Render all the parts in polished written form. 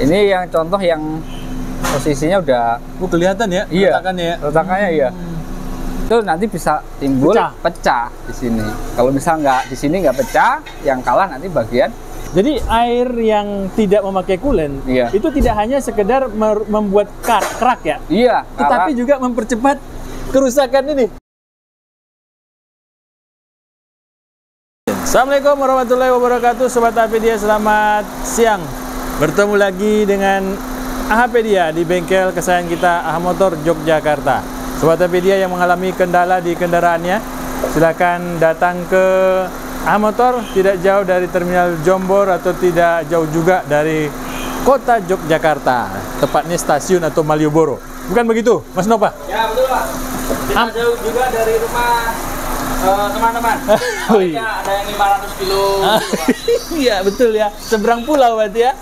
Ini yang contoh yang posisinya udah kelihatan ya, iya, retakannya ya. Retakannya iya. Itu nanti bisa timbul pecah di sini. Kalau misal nggak di sini nggak pecah, yang kalah nanti bagian. Jadi air yang tidak memakai coolant itu tidak hanya sekedar membuat kerak ya. Iya. Tetapi juga mempercepat kerusakan ini. Assalamualaikum warahmatullahi wabarakatuh, Sobat Apedia, selamat siang. Bertemu lagi dengan Apedia di bengkel kesayangan kita, AH Motor Yogyakarta. Sobat Apedia yang mengalami kendala di kendaraannya, silakan datang ke AH Motor, tidak jauh dari Terminal Jombor atau tidak jauh juga dari kota Yogyakarta, tepatnya stasiun atau Malioboro. Bukan begitu, Mas Nova? Ya, betul, Pak. Tidak jauh juga dari rumah teman-teman. Ada yang 500 kilo. Iya, betul ya. Seberang pulau berarti ya.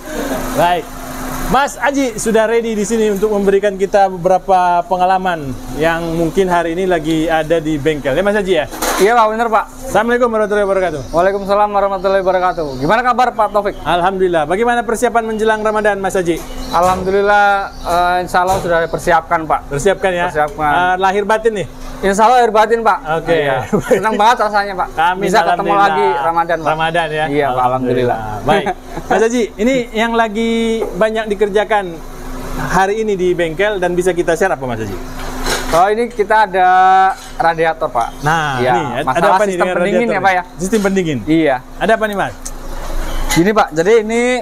Baik. Mas Aji sudah ready di sini untuk memberikan kita beberapa pengalaman yang mungkin hari ini lagi ada di bengkel. Ya Mas Aji ya? Iya Pak, bener Pak. Assalamualaikum warahmatullahi wabarakatuh. Waalaikumsalam warahmatullahi wabarakatuh. Gimana kabar Pak Taufik? Alhamdulillah. Bagaimana persiapan menjelang Ramadan Mas Aji? Alhamdulillah, insya Allah sudah dipersiapkan Pak. Persiapkan ya? Persiapkan. Lahir batin nih? Insya Allah lahir batin Pak. Oke. Iya. Senang banget rasanya Pak. Kami bisa ketemu lagi Ramadan Pak. Ramadan ya? Iya Pak, alhamdulillah. Baik. Mas Aji, ini yang lagi banyak dikerjakan hari ini di bengkel dan bisa kita share apa Mas Aji? Oh, ini kita ada radiator Pak. Nah, ya, nih, ada apa nih sistem pendingin ya Pak ya? Sistem pendingin? Iya. Ada apa nih Mas? Gini Pak, jadi ini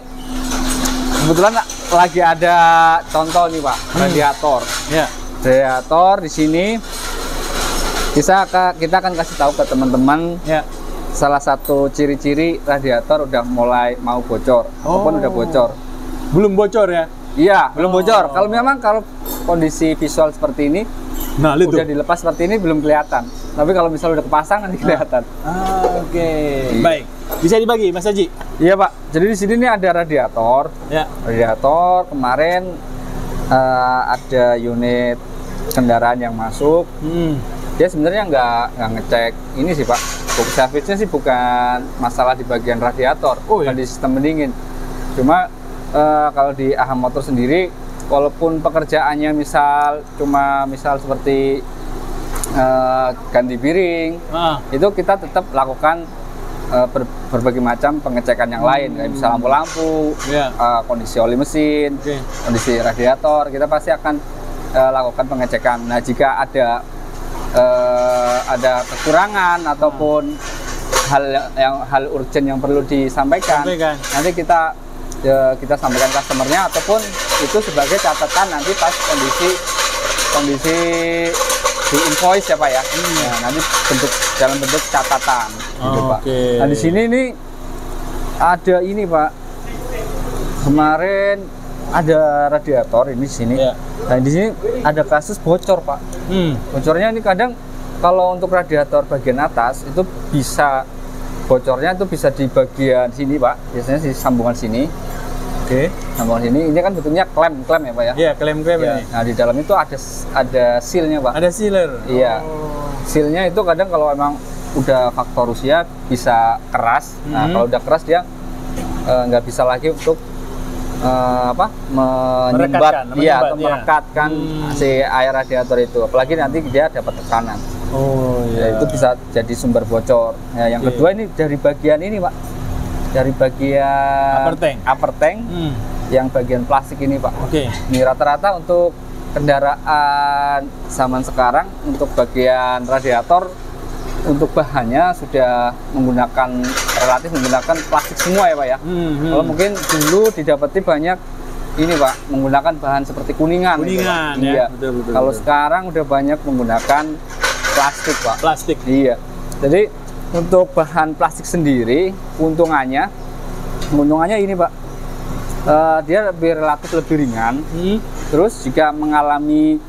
kebetulan lagi ada contoh nih Pak, radiator. Ya. Radiator di sini kita akan kasih tahu ke teman-teman ya. Salah satu ciri-ciri radiator udah mulai mau bocor ataupun udah bocor. Belum bocor ya? Iya, belum bocor. Kalau memang kondisi visual seperti ini, nah, udah dilepas seperti ini belum kelihatan. Tapi kalau misalnya udah kepasang nanti kelihatan. Oke. Baik. Bisa dibagi Mas Haji? Iya Pak. Jadi di sini nih ada radiator. Ya. Radiator kemarin ada unit kendaraan yang masuk. Dia sebenarnya nggak ngecek ini sih Pak. Servisnya sih bukan masalah di bagian radiator, bukan di sistem pendingin. Cuma kalau di AH Motor sendiri, walaupun pekerjaannya misal seperti ganti piring, itu kita tetap lakukan berbagai macam pengecekan yang lain, kayak bisa lampu-lampu, kondisi oli mesin, kondisi radiator, kita pasti akan lakukan pengecekan. Nah, jika ada kekurangan ataupun hal urgent yang perlu disampaikan. Nanti kita sampaikan customernya, ataupun itu sebagai catatan nanti pas kondisi di invoice ya Pak ya. Nah, nanti dalam bentuk catatan gitu Pak. Nah, di sini nih ada ini Pak, kemarin ada radiator ini di sini. Nah, di sini ada kasus bocor Pak. Bocornya ini kadang kalau untuk radiator bagian atas itu bisa bocornya itu bisa di bagian sini Pak. Biasanya di sambungan sini. Sambungan sini. Ini kan bentuknya klem ya Pak ya. Iya, klem ini. Nah, di dalam itu ada sealnya Pak. Ada sealer. Iya. Sealnya itu kadang kalau emang udah faktor usia bisa keras. Nah, kalau udah keras dia nggak bisa lagi untuk menyumbat atau merekatkan si air radiator itu, apalagi nanti dia dapat tekanan. Itu bisa jadi sumber bocor. Nah, yang kedua ini dari bagian ini Pak, dari bagian upper tank yang bagian plastik ini Pak. Ini rata-rata untuk kendaraan zaman sekarang untuk bagian radiator, untuk bahannya sudah relatif menggunakan plastik semua ya Pak ya. Kalau mungkin dulu didapati banyak ini Pak, menggunakan bahan seperti kuningan gitu, ya. Betul. Kalau sekarang udah banyak menggunakan plastik Pak. Plastik. Iya. Jadi untuk bahan plastik sendiri keuntungannya ini Pak, dia relatif lebih ringan. Terus jika mengalami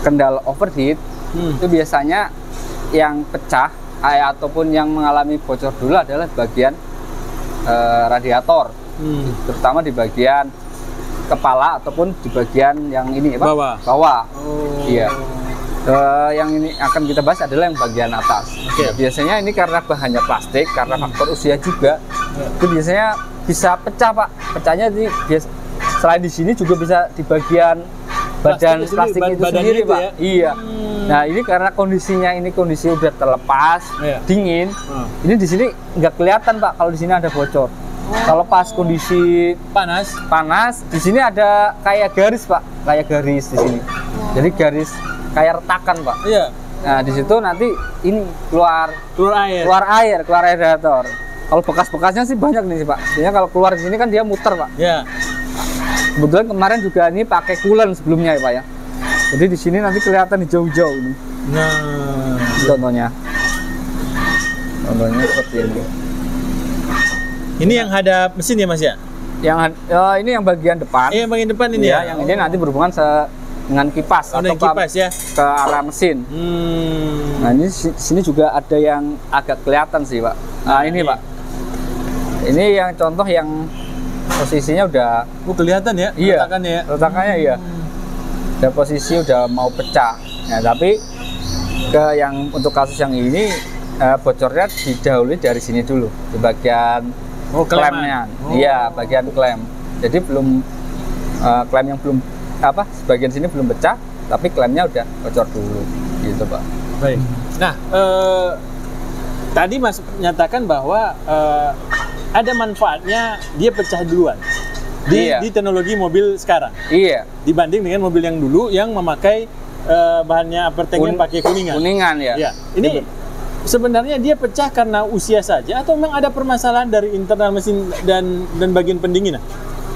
kendala overheat, itu biasanya yang pecah ataupun yang mengalami bocor dulu adalah bagian radiator, terutama di bagian kepala ataupun di bagian yang ini ya Pak, bawah. Iya. Yang ini akan kita bahas adalah yang bagian atas. Ya, biasanya ini karena bahannya plastik, karena faktor usia juga, itu biasanya bisa pecah Pak. Pecahnya selain di sini juga bisa di bagian badan plastik itu sendiri, Pak. Ya? Iya. Nah, ini karena kondisinya ini kondisi udah terlepas, dingin. Ini di sini nggak kelihatan, Pak, kalau di sini ada bocor. Kalau pas kondisi panas, di sini ada kayak garis, Pak, kayak garis di sini. Jadi garis kayak retakan, Pak. Iya. Nah, di situ nanti ini keluar air radiator. Kalau bekas-bekasnya sih banyak nih, Pak. Sebenarnya kalau keluar di sini kan dia muter, Pak. Iya. Kebetulan kemarin juga ini pakai coolant sebelumnya ya, Pak ya. Jadi di sini nanti kelihatan hijau-hijau ini. Nah, contohnya seperti ini. Ini yang hadap mesin ya, Mas ya? Ini yang bagian depan. Yang bagian depan ini ya. Yang ini nanti berhubungan dengan kipas atau kipas ya ke arah mesin. Nah, ini sini juga ada yang agak kelihatan sih, Pak. Nah, ini Pak. Ini yang contoh yang posisinya udah kelihatan ya, iya, retakannya iya. Udah posisi udah mau pecah. Nah, tapi yang untuk kasus yang ini bocornya didahului dari sini dulu di bagian klemnya. Iya, bagian klem. Jadi belum klem yang belum sebagian sini belum pecah, tapi klemnya udah bocor dulu gitu, Pak. Baik. Nah, tadi Mas menyatakan bahwa ada manfaatnya dia pecah duluan di teknologi mobil sekarang. Iya. Dibanding dengan mobil yang dulu yang memakai bahannya apertengnya pakai kuningan. Kuningan ya. Iya. Ini sebenarnya dia pecah karena usia saja atau memang ada permasalahan dari internal mesin dan bagian pendinginan?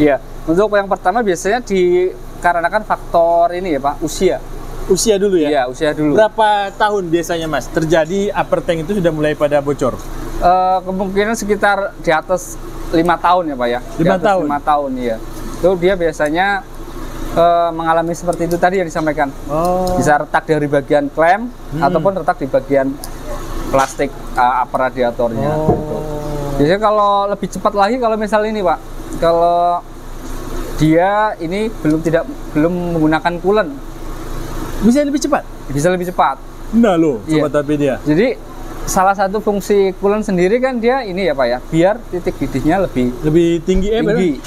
Iya. Untuk yang pertama biasanya dikarenakan faktor ini ya, Pak, usia. Usia dulu ya? Iya, usia dulu. Berapa tahun biasanya, Mas, terjadi aperteng itu sudah mulai pada bocor? Kemungkinan sekitar di atas 5 tahun ya, Pak ya. 5 tahun? 5 tahun, iya. Itu dia biasanya mengalami seperti itu tadi yang disampaikan. Bisa retak dari bagian klem ataupun retak di bagian plastik upper radiatornya. Gitu. Biasanya kalau lebih cepat lagi kalau misal ini, Pak, kalau dia ini belum menggunakan coolant, bisa lebih cepat? Bisa lebih cepat. Nah loh, Sobat Apedia. Jadi salah satu fungsi coolant sendiri kan dia ini ya, Pak ya, biar titik didihnya lebih tinggi. Tinggi.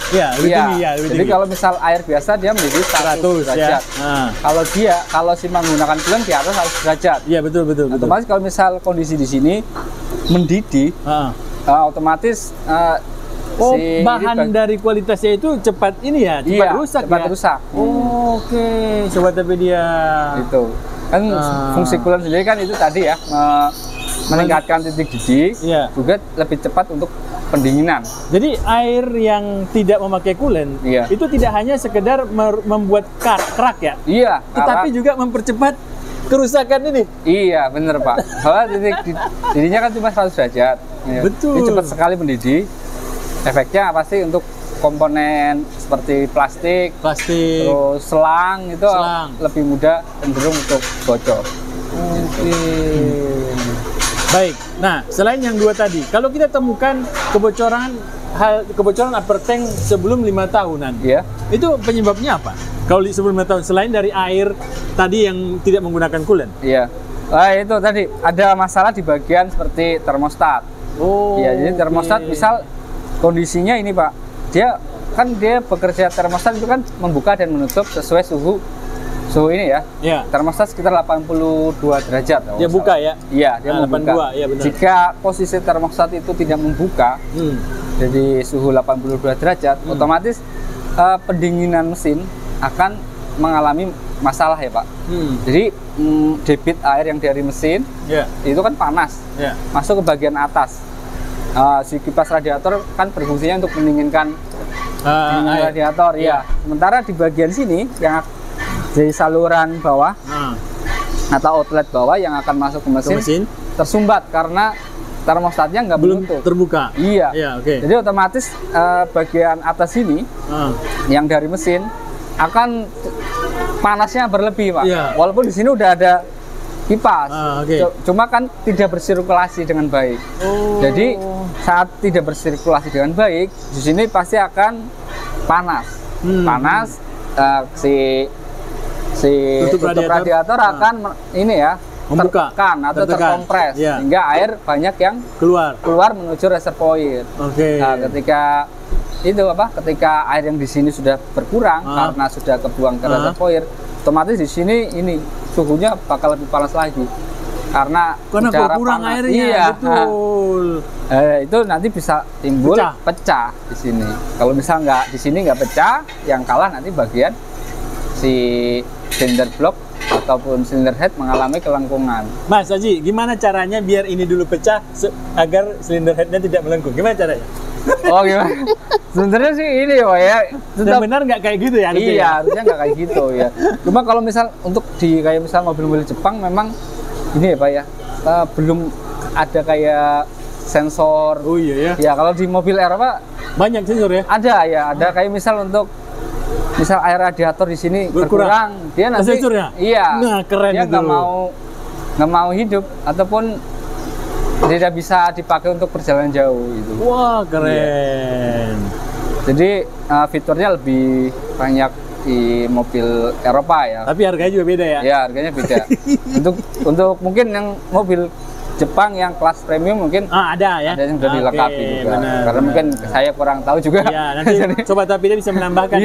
Jadi kalau misal air biasa dia mendidih 100 derajat. Nah. Kalau menggunakan coolant di atas 100 derajat. Iya, betul. Otomatis kalau misal kondisi di sini mendidih, otomatis bahan dari kualitasnya itu cepat ini ya, cepat rusak. Oke, Sobat Apedia. Itu kan fungsi coolant sendiri kan itu tadi ya, meningkatkan titik didih, juga lebih cepat untuk pendinginan. Jadi air yang tidak memakai coolant itu tidak hanya sekedar membuat kerak ya, tetapi juga mempercepat kerusakan ini. Iya, bener, Pak. Bahwa titik didihnya kan cuma 100 derajat. Betul. Ini cepat sekali mendidih. Efeknya pasti untuk komponen seperti plastik, terus selang itu lebih mudah cenderung untuk bocor. Oke. Baik. Nah, selain yang dua tadi, kalau kita temukan kebocoran aperteng sebelum 5 tahunan, itu penyebabnya apa? Kalau sebelum 5 tahun, selain dari air tadi yang tidak menggunakan coolant? Iya. Itu tadi ada masalah di bagian seperti termostat. Jadi termostat misal kondisinya ini, Pak, dia bekerja termostat itu kan membuka dan menutup sesuai suhu ini ya. Termostat sekitar 82 derajat. Dia buka ya? Iya, dia membuka. 82, ya benar. Jika posisi termostat itu tidak membuka, jadi suhu 82 derajat, otomatis pendinginan mesin akan mengalami masalah ya, Pak. Jadi debit air yang dari mesin itu kan panas, masuk ke bagian atas. Si kipas radiator kan berfungsinya untuk mendinginkan radiator, Sementara di bagian sini yang dari saluran bawah atau outlet bawah yang akan masuk ke mesin tersumbat karena termostatnya belum terbuka. Iya. Jadi otomatis bagian atas ini yang dari mesin akan panasnya berlebih, Pak. Walaupun di sini udah ada kipas, cuma kan tidak bersirkulasi dengan baik. Jadi saat tidak bersirkulasi dengan baik, di sini pasti akan panas. Si tutup radiator akan ini ya, tertekan atau terkompres sehingga air banyak yang keluar menuju reservoir. Nah, ketika itu apa? Ketika air yang di sini sudah berkurang karena sudah kebuang ke reservoir, otomatis di sini ini suhunya bakal lebih panas lagi. Karena berkurang panas. airnya. Iya, betul. Itu nanti bisa timbul pecah di sini. Kalau misal nggak di sini nggak pecah, yang kalah nanti bagian si silinder block ataupun silinder head mengalami kelengkungan. Mas Haji, gimana caranya biar ini dulu pecah agar silinder headnya tidak melengkung? Gimana caranya? Oh gimana? Sebenarnya sih ini Pak ya. Tetap benar nggak kayak gitu ya? Iya, harusnya nggak kayak gitu ya. Cuma kalau misal untuk di kayak misal mobil-mobil Jepang memang ini ya Pak ya, belum ada kayak sensor. Oh iya ya. Ya kalau di mobil Eropa banyak sensor ya? Ada ya, ada kayak misal untuk misal air radiator di sini berkurang, dia nanti sensornya? Iya. Nah, keren dia itu. nggak mau hidup ataupun tidak bisa dipakai untuk perjalanan jauh itu. Wah, keren. Iya. Jadi fiturnya lebih banyak di mobil Eropa ya. Tapi harganya juga beda ya? Ya, harganya beda. untuk mungkin yang mobil Jepang yang kelas premium mungkin ada ya. Ada yang sudah dilengkapi juga. Benar, karena mungkin saya kurang tahu juga. Iya, nanti Sobat Apedia bisa menambahkan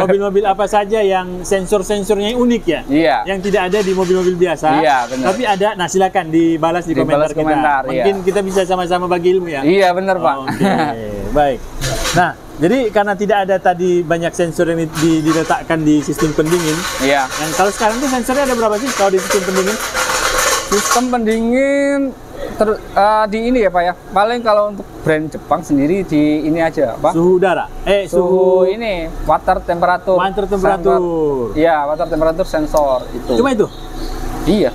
mobil-mobil apa saja yang sensor-sensornya unik ya. Iya. Yang tidak ada di mobil-mobil biasa. Iya, benar. Tapi ada, nah silakan dibalas di komentar kita. Mungkin kita bisa sama-sama bagi ilmu ya. Iya, benar Pak. Oke, baik. Nah, jadi karena tidak ada tadi banyak sensor yang diletakkan di sistem pendingin. Iya. Yang kalau sekarang tuh sensornya ada berapa sih kalau di sistem pendingin? Sistem pendingin di ini ya Pak ya. Paling kalau untuk brand Jepang sendiri di ini aja Pak. Suhu udara. Suhu ini water temperature. Water temperature. Iya, water temperature sensor itu. Cuma itu? Iya.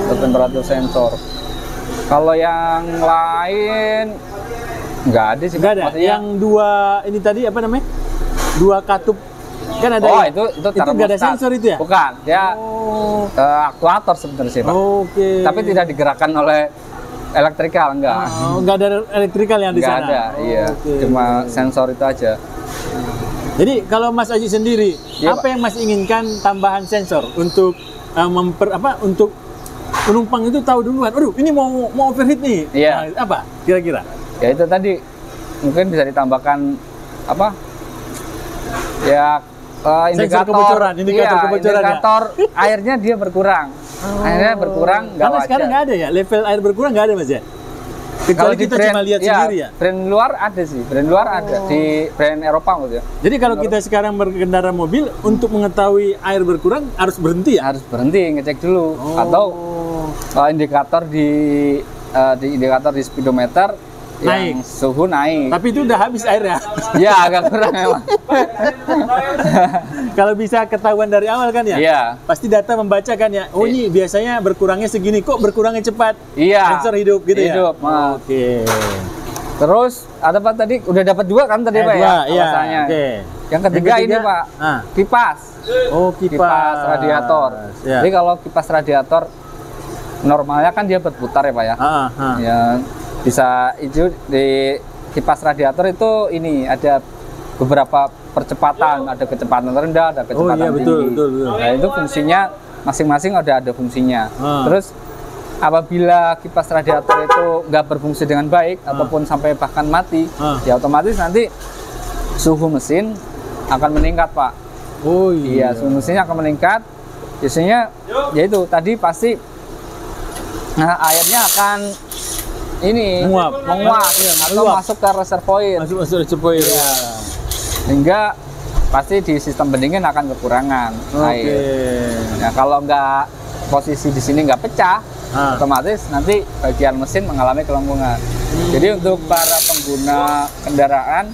Water temperature sensor. Kalau yang lain nggak ada sih. Nggak ada. Maksudnya, yang dua ini tadi apa namanya? Dua katup kan ada. Oh, ya? itu nggak ada sensor itu ya? Bukan, dia aktuator sebenarnya sih Pak. Oke. Tapi tidak digerakkan oleh elektrikal, enggak. Nggak ada elektrikal yang di sana. Nggak ada, iya. Cuma sensor itu aja. Jadi kalau Mas Aji sendiri, ya, apa yang Mas inginkan tambahan sensor untuk untuk penumpang itu tahu duluan. Aduh, ini mau overheat nih. Iya. Nah, apa kira-kira? Ya itu tadi mungkin bisa ditambahkan apa? Ya indikator kebocoran, indikator airnya dia berkurang. Airnya berkurang, nggak karena wajar. Sekarang nggak ada ya, level air berkurang nggak ada Mas ya? Kecuali kita cuma lihat sendiri ya? Brand luar ada sih, brand luar ada, di brand Eropa maksudnya. Jadi kalau kita sekarang berkendara mobil, untuk mengetahui air berkurang harus berhenti ya? Harus berhenti, ngecek dulu. Atau indikator di indikator di speedometer yang suhu naik. Tapi itu udah habis airnya. Ya, agak kurang emang. Kalau bisa ketahuan dari awal kan ya? Iya. Pasti data membaca kan ya. Oh ini biasanya berkurangnya segini, kok berkurangnya cepat? Iya. Sensor hidup gitu ya? Hidup. Oke. Terus ada apa tadi? Udah dapat dua kan tadi Pak ya? Iya. Oke. Yang ketiga ini Pak, kipas. Oh kipas radiator. Ya. Jadi kalau kipas radiator normalnya kan dia berputar ya Pak ya? Ya. Bisa itu di kipas radiator itu ini ada beberapa percepatan, ada kecepatan rendah, ada kecepatan tinggi. Betul. Nah itu fungsinya masing-masing ada fungsinya. Terus apabila kipas radiator itu nggak berfungsi dengan baik ataupun sampai bahkan mati, ya otomatis nanti suhu mesin akan meningkat Pak. Oh iya. Iya, suhu mesinnya akan meningkat. Biasanya yaitu tadi pasti airnya akan menguap atau masuk ke reservoir. Masuk reservoir. Ya. Hingga pasti di sistem pendingin akan kekurangan air. Nah, kalau nggak posisi di sini nggak pecah, otomatis nanti bagian mesin mengalami kelengkungan. Jadi untuk para pengguna kendaraan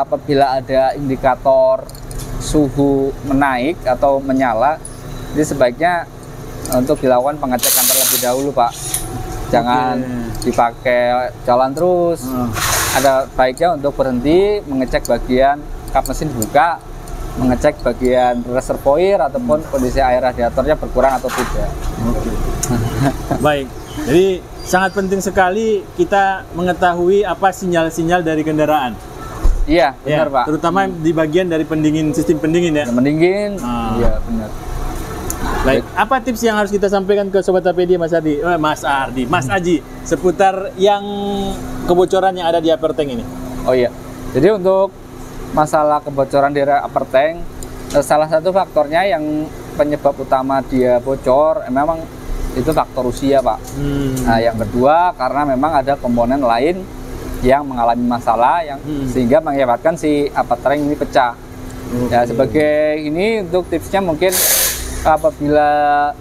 apabila ada indikator suhu menaik atau menyala, jadi sebaiknya untuk dilakukan pengecekan terlebih dahulu Pak. Jangan dipakai jalan terus. Ada baiknya untuk berhenti, mengecek bagian kap mesin buka, mengecek bagian reservoir ataupun kondisi air radiatornya berkurang atau tidak. Baik. Jadi sangat penting sekali kita mengetahui apa sinyal-sinyal dari kendaraan. Iya, benar Pak. Terutama di bagian dari pendingin, sistem pendingin ya. Pendingin. Iya, benar. Baik, apa tips yang harus kita sampaikan ke Sobat Apedia Mas Aji seputar yang kebocoran yang ada di upper tank ini? Oh iya, Jadi untuk masalah kebocoran di upper tank, salah satu faktornya yang penyebab utama dia bocor memang itu faktor usia, Pak. Nah, yang kedua karena memang ada komponen lain yang mengalami masalah yang sehingga mengakibatkan si upper tank ini pecah. Ya, sebagai ini untuk tipsnya mungkin apabila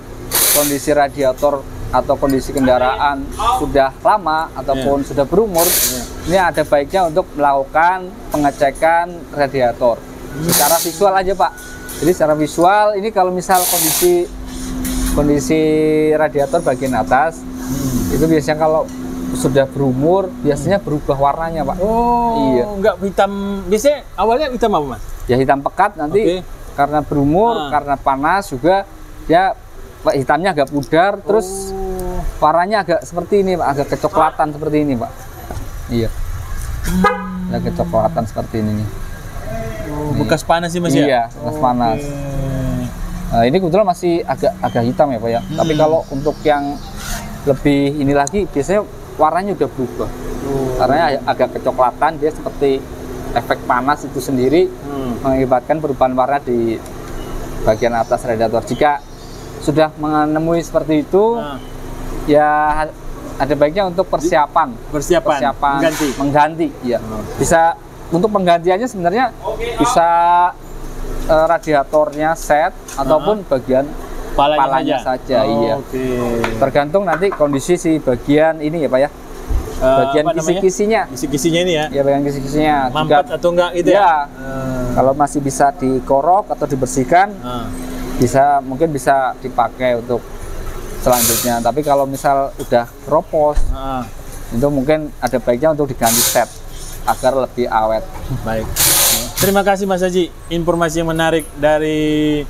kondisi radiator atau kondisi kendaraan sudah lama ataupun sudah berumur, ini ada baiknya untuk melakukan pengecekan radiator secara visual aja, Pak. Jadi secara visual ini kalau misal kondisi radiator bagian atas itu biasanya kalau sudah berumur biasanya berubah warnanya, Pak. Oh, iya. Enggak hitam. Biasanya awalnya hitam apa, Mas? Ya hitam pekat, nanti karena berumur, karena panas juga ya hitamnya agak pudar, terus warnanya agak seperti ini, Pak, agak kecoklatan seperti ini, Pak. Iya. Agak kecoklatan seperti ini nih. Bekas panas sih, Mas, ya? Iya, bekas panas. Nah, ini kebetulan masih agak hitam ya, Pak ya. Tapi kalau untuk yang lebih ini lagi biasanya warnanya udah berubah. Warnanya agak kecoklatan, dia seperti efek panas itu sendiri mengakibatkan perubahan warna di bagian atas radiator. Jika sudah menemui seperti itu, ya ada baiknya untuk persiapan mengganti. Ya. Bisa untuk penggantiannya sebenarnya bisa radiatornya set ataupun bagian palanya saja. Iya. Tergantung nanti kondisi si bagian ini ya, Pak ya. Bagian kisi-kisinya. Kisi-kisinya ini ya. Ya, bagian kisi-kisinya. Mampet atau enggak gitu ya? Kalau masih bisa dikorok atau dibersihkan, mungkin bisa dipakai untuk selanjutnya. Tapi kalau misal udah keropos, itu mungkin ada baiknya untuk diganti set agar lebih awet. Baik. Terima kasih Mas Haji, informasi yang menarik dari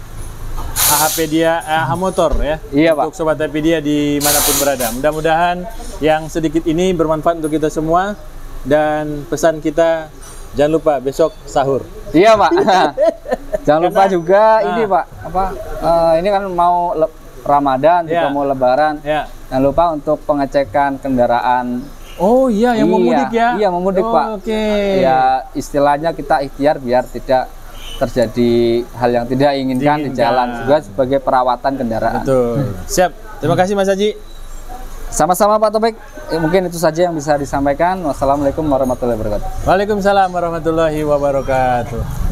AHpedia, AH Motor ya. Iya, Pak. Untuk Sobat AHpedia dimanapun berada. Mudah-mudahan yang sedikit ini bermanfaat untuk kita semua. Dan pesan kita, jangan lupa besok sahur. Iya, Pak. Jangan lupa juga ini, Pak. Ini kan mau Ramadan, juga mau Lebaran. Jangan lupa untuk pengecekan kendaraan. Oh iya, yang mau mudik ya? Iya, mau mudik, Pak. Ya, istilahnya kita ikhtiar biar tidak terjadi hal yang tidak inginkan di jalan, juga sebagai perawatan kendaraan. Betul. Siap. Terima kasih Mas Haji. Sama-sama Pak Taufik. Mungkin itu saja yang bisa disampaikan. Wassalamualaikum warahmatullahi wabarakatuh. Waalaikumsalam warahmatullahi wabarakatuh.